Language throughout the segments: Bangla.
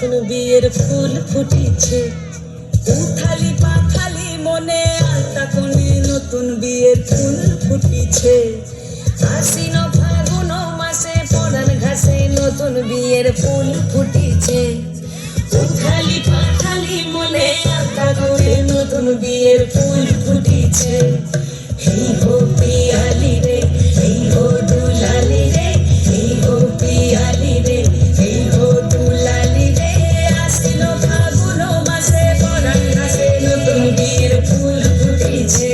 নতুন বিয়ের ফুল ফুটিছে। উথালি পাথালি মনে আলতা কোণে নতুন বিয়ের ফুল ফুটিছে। আশ্বিন ফাগুন মাসে পরাণ ঘাসে নতুন বিয়ের ফুল ফুটিছে। উথালি পাথালি মনে আলতা কোণে নতুন বিয়ের ফুল ফুটিছে। এই হো পিয়ালি রে, এই হো দুলালি রে, এই হো পিয়ালি রে, এই হো দুলালি রে। আশ্বিন ফাগুন মাসে পরাণ ঘাসে নতুন বিয়ের ফুল ফুটিছে।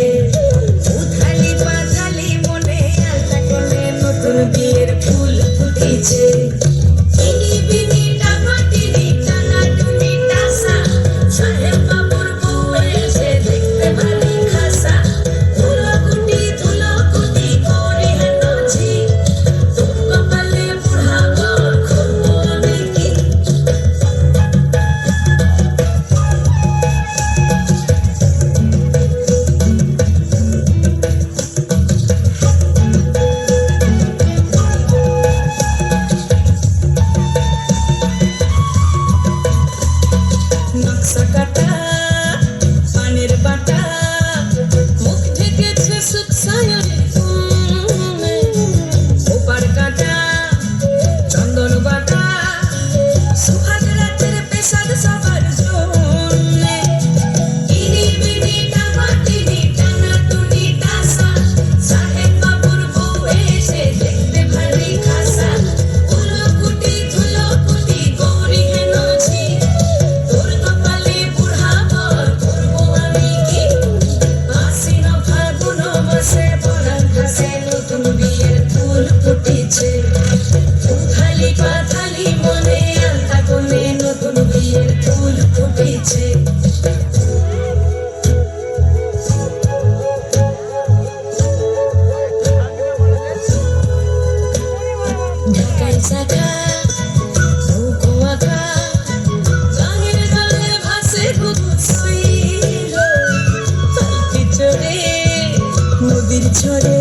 উথালি পাথালি মনে আলতা কোণে নতুন বিয়ের ফুল ফুটিছে। ইনি বিনি টাকা টিনি টানা টুনি টাসা, সাহেব বাবুর বউ এসে দেখতে ভারী খাসা। ধুলোকুটি করে হেনছি, তোর কপালে বুড়া ঘর খুলবো আমি কি। নকশা কাটা পানের বাটা, মুখ ঢেকেছে সুখ সায়নের ঘুমে। ওপার কাটা চন্দন বাটা, সুহাগ রাতের পেশাদ সবার জন্যে। ইনি বিনি টাকা টিনি টানা টুনি টাসা, সাহেব বাবুর বউ এসে দেখতে ভারী খাসা। ধুলোকুটি গৌরী হেনছি, তোর কপালে বুড়া ঘর করবো আমি কি। আশ্বিন ফাগুন মাসে পরাণ ঘাসে নতুন বিয়ের ফুল ফুটিছে। উথালি পাথালি মনে আলতা কোণে নতুন বিয়ের ফুল ফুটিছে। ঢাকাই শাখা নৌকো আঁকা, গাঙের গালে ভাসে ঘুঘু শৈল। পালকি চড়ে নদীর ঝরে